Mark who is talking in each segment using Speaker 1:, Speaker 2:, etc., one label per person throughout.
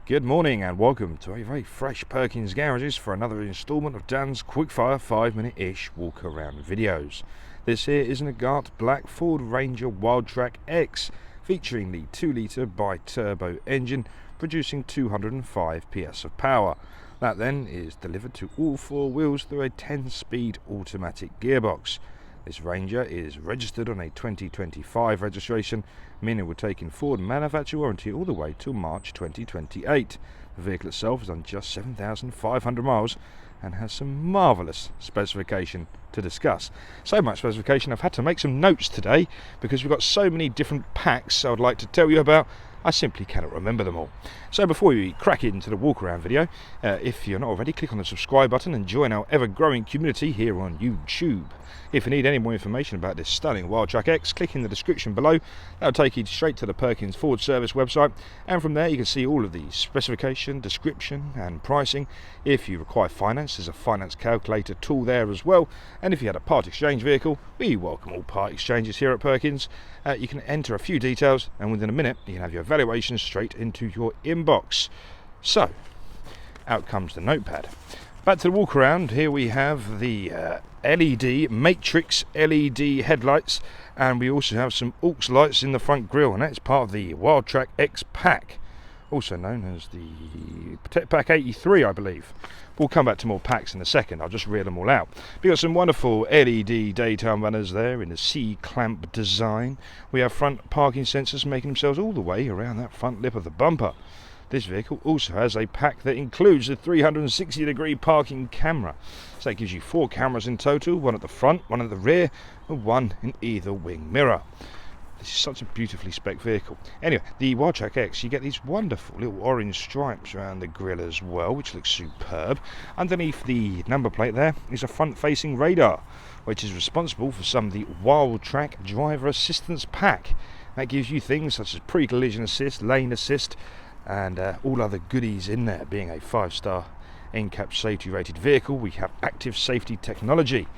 Speaker 1: Good morning and welcome to a very fresh Perkins Garages for another instalment of Dan's quickfire 5-minute-ish walk around videos. This here is an Agate Black Ford Ranger Wildtrak X featuring the 2-litre bi-turbo engine producing 205 PS of power. That then is delivered to all four wheels through a 10-speed automatic gearbox. This Ranger is registered on a 2025 registration, meaning we're taking Ford manufacturer warranty all the way till March 2028. The vehicle itself is on just 7,500 miles and has some marvellous specification to discuss. So much specification I've had to make some notes today because we've got so many different packs I would like to tell you about. I simply cannot remember them all. So before we crack into the walk around video, if you're not already, click on the subscribe button and join our ever growing community here on YouTube. If you need any more information about this stunning Wildtrak X, click in the description below. That'll take you straight to the Perkins Ford Service website, and from there you can see all of the specification, description and pricing. If you require finance, there's a finance calculator tool there as well, and if you had a part exchange vehicle, we welcome all part exchanges here at Perkins. You can enter a few details and within a minute you can have your evaluation straight into your inbox. So out comes the notepad. Back to the walk around. Here we have the LED matrix LED headlights, and we also have some aux lights in the front grille, and that's part of the Wildtrak X pack, also known as the Protect Pack 83, I believe. We'll come back to more packs in a second. I'll just reel them all out. We've got some wonderful LED daytime runners there in the C-clamp design. We have front parking sensors making themselves all the way around that front lip of the bumper. This vehicle also has a pack that includes a 360-degree parking camera. So that gives you 4 cameras in total, one at the front, one at the rear, and one in either wing mirror. This is such a beautifully spec vehicle. Anyway, the Wildtrak X, you get these wonderful little orange stripes around the grille as well, which looks superb. Underneath the number plate there is a front-facing radar, which is responsible for some of the Wildtrak driver assistance pack. That gives you things such as pre-collision assist, lane assist, and all other goodies in there. Being a 5-star NCAP safety rated vehicle, we have active safety technology.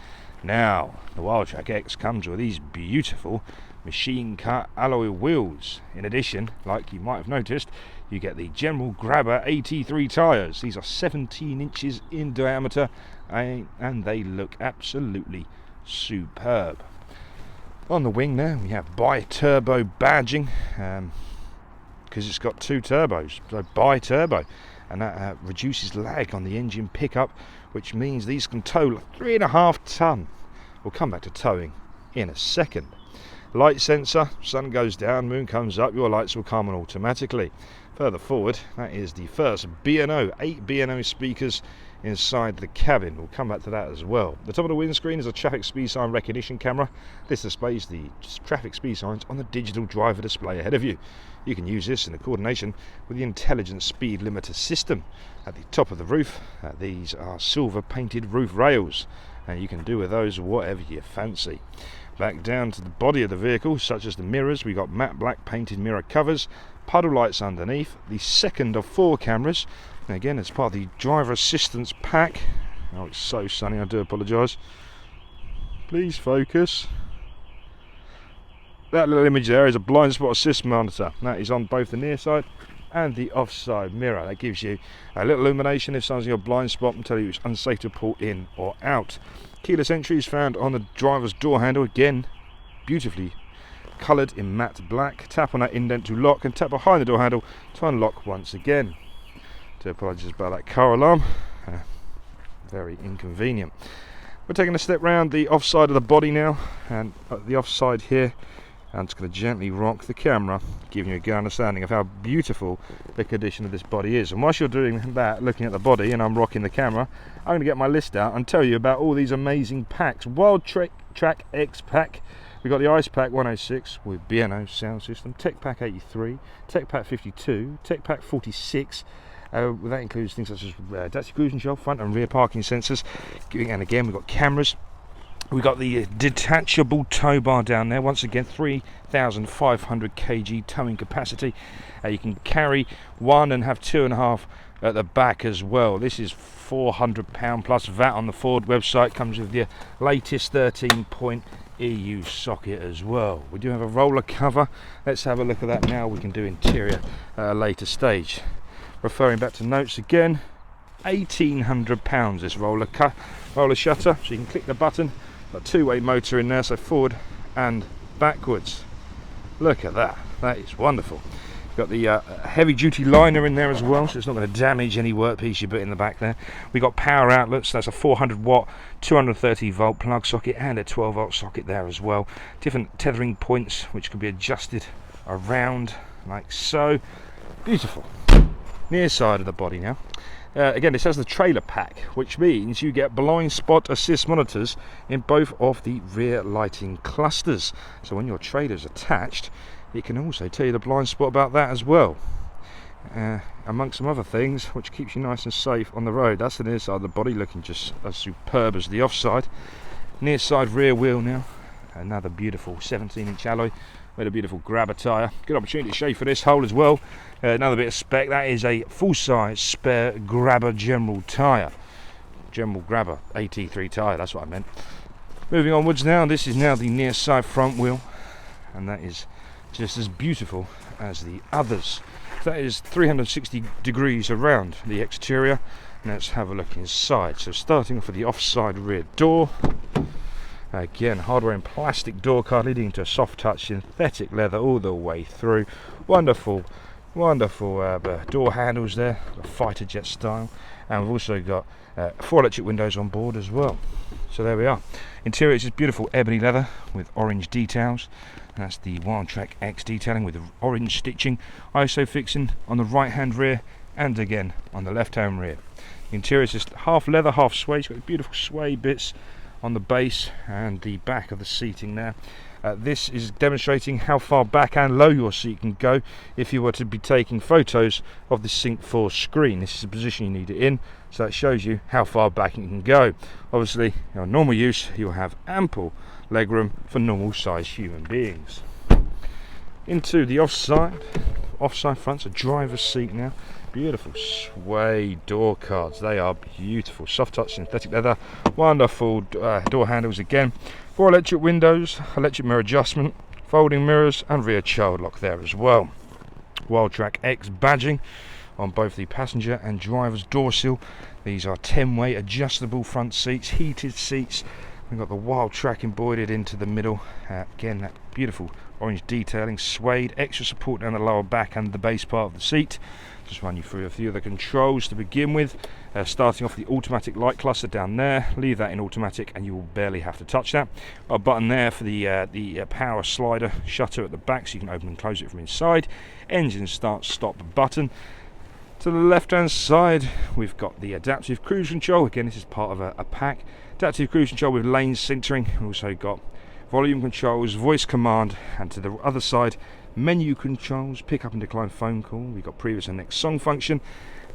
Speaker 1: Now, the Wildtrak X comes with these beautiful machine cut alloy wheels. In addition, like you might have noticed, you get the General Grabber 83 tyres. These are 17 inches in diameter and they look absolutely superb. On the wing there we have bi-turbo badging, because it's got 2 turbos, so bi-turbo, and that reduces lag on the engine pickup, which means these can tow 3.5 ton. We'll come back to towing in a second. Light sensor, sun goes down, moon comes up, your lights will come on automatically. Further forward, that is the first B&O, 8 B&O speakers inside the cabin. We'll come back to that as well. The top of the windscreen is a traffic speed sign recognition camera. This displays the traffic speed signs on the digital driver display ahead of you. You can use this in coordination with the intelligent speed limiter system. At the top of the roof, these are silver painted roof rails, and you can do with those whatever you fancy. Back down to the body of the vehicle, such as the mirrors, we've got matte black painted mirror covers, puddle lights underneath, the second of 4 cameras. And again, it's part of the driver assistance pack. Oh, it's so sunny, I do apologise. Please focus. That little image there is a blind spot assist monitor. That is on both the near side and the offside mirror. That gives you a little illumination if someone's in your blind spot and tell you it's unsafe to pull in or out. Keyless entry is found on the driver's door handle, again beautifully coloured in matte black. Tap on that indent to lock and tap behind the door handle to unlock once again. Do apologise about that car alarm, very inconvenient. We're taking a step round the offside of the body now, and at the offside here I'm just going to gently rock the camera, giving you a good understanding of how beautiful the condition of this body is. And whilst you're doing that, looking at the body, and I'm rocking the camera, I'm going to get my list out and tell you about all these amazing packs. Wildtrak X pack. We've got the Ice Pack 106 with B&O sound system, Tech Pack 83, Tech Pack 52, Tech Pack 46. That includes things such as adaptive cruise control, front and rear parking sensors, and again we've got cameras. We've got the detachable tow bar down there, once again 3,500 kg towing capacity. You can carry 1 and have 2.5 at the back as well. This is £400 plus VAT on the Ford website, comes with the latest 13-point EU socket as well. We do have a roller cover. Let's have a look at that now. We can do interior at a later stage. Referring back to notes again, £1,800 this roller shutter. So you can click the button, got a two-way motor in there, so forward and backwards. Look at that, that is wonderful. Got the heavy duty liner in there as well, so it's not going to damage any workpiece you put in the back there. We got power outlets, that's a 400 watt 230 volt plug socket and a 12 volt socket there as well. Different tethering points which can be adjusted around like so. Beautiful. Near side of the body now. Again, this has the trailer pack, which means you get blind spot assist monitors in both of the rear lighting clusters. So when your trailer's attached, it can also tell you the blind spot about that as well, amongst some other things, which keeps you nice and safe on the road. That's the near side of the body, looking just as superb as the offside. Near side rear wheel now, another beautiful 17-inch alloy with a beautiful grabber tyre. Good opportunity to show you for this hole as well. Another bit of spec, that is a full-size spare grabber general tyre. General grabber AT3 tyre, that's what I meant. Moving onwards now, this is now the near side front wheel, and that is just as beautiful as the others. That is 360 degrees around the exterior. Let's have a look inside. So starting off with the offside rear door, again hardware and plastic door card leading to a soft touch synthetic leather all the way through. Wonderful door handles there, fighter jet style, and we've also got 4 electric windows on board as well. So there we are. Interior is just beautiful ebony leather with orange details. That's the Wildtrak X detailing with orange stitching, ISO fixing on the right hand rear and again on the left hand rear. The interior is just half leather, half suede. It's got beautiful suede bits on the base and the back of the seating there. This is demonstrating how far back and low your seat can go if you were to be taking photos of the Sync 4 screen. This is the position you need it in, so that shows you how far back it can go. Obviously, on normal use, you'll have ample legroom for normal sized human beings. Into the offside front's a driver's seat now. Beautiful suede door cards, they are beautiful. Soft touch synthetic leather, wonderful door handles again. 4 electric windows, electric mirror adjustment, folding mirrors and rear child lock there as well. Wildtrak X badging on both the passenger and driver's door sill. These are 10-way adjustable front seats, heated seats. We've got the Wildtrak embroidered into the middle. Again, that beautiful orange detailing, suede, extra support down the lower back and the base part of the seat. Just run you through a few of the controls to begin with. Starting off the automatic light cluster down there, leave that in automatic and you will barely have to touch that. A button there for the power slider shutter at the back, so you can open and close it from inside. Engine start stop button. To the left hand side we've got the adaptive cruise control. Again, this is part of a pack. Adaptive cruise control with lane centering. We've also got volume controls, voice command, and to the other side menu controls, pick up and decline phone call. We've got previous and next song function,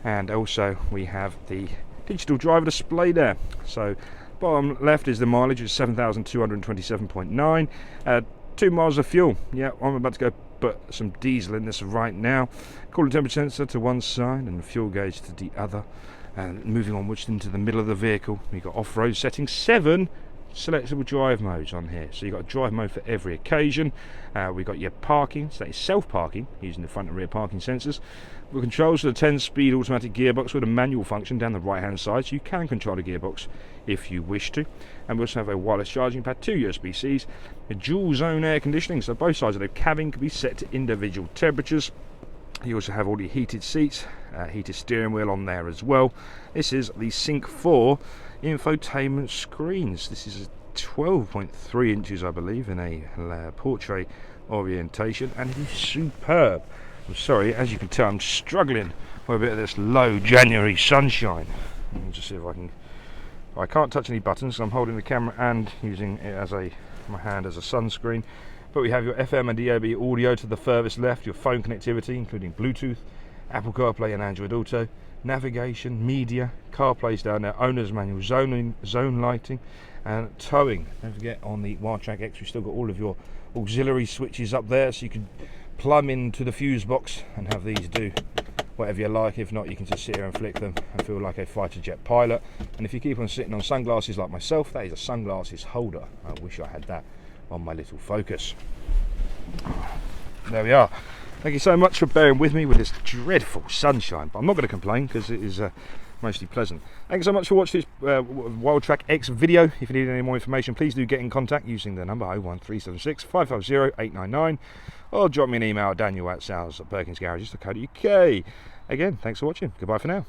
Speaker 1: and also we have the digital driver display there. So bottom left is the mileage, which is 7,227.9, 2 miles of fuel. Yeah, I'm about to go put some diesel in this right now. Coolant temperature sensor to one side and the fuel gauge to the other. And moving onwards into the middle of the vehicle, we've got off-road settings, 7 selectable drive modes on here. So you've got a drive mode for every occasion. We've got your parking, so that is self-parking using the front and rear parking sensors. We've got controls for the 10-speed automatic gearbox with a manual function down the right hand side, so you can control the gearbox if you wish to. And we also have a wireless charging pad, 2 USB-Cs, a dual zone air conditioning, so both sides of the cabin can be set to individual temperatures. You also have all the heated seats, heated steering wheel on there as well. This is the Sync 4 infotainment screens. This is 12.3 inches, I believe, in a portrait orientation, and it is superb. I'm sorry, as you can tell, I'm struggling with a bit of this low January sunshine. Let me just see if I can. I can't touch any buttons, so I'm holding the camera and using it as my hand as a sunscreen. But we have your FM and DAB audio to the furthest left, your phone connectivity, including Bluetooth, Apple CarPlay and Android Auto, navigation, media, CarPlay's down there, owner's manual, zone lighting, and towing. Don't forget, on the Wildtrak X, we've still got all of your auxiliary switches up there, so you can plumb into the fuse box and have these do whatever you like. If not, you can just sit here and flick them and feel like a fighter jet pilot. And if you keep on sitting on sunglasses like myself, that is a sunglasses holder. I wish I had that on my little Focus. There we are. Thank you so much for bearing with me with this dreadful sunshine, but I'm not going to complain because it is mostly pleasant. Thanks so much for watching this Wildtrak X video. If you need any more information, please do get in contact using the number 01376 550 899 or drop me an email at daniel@sales@perkinsgarages.co.uk. Again, thanks for watching. Goodbye for now.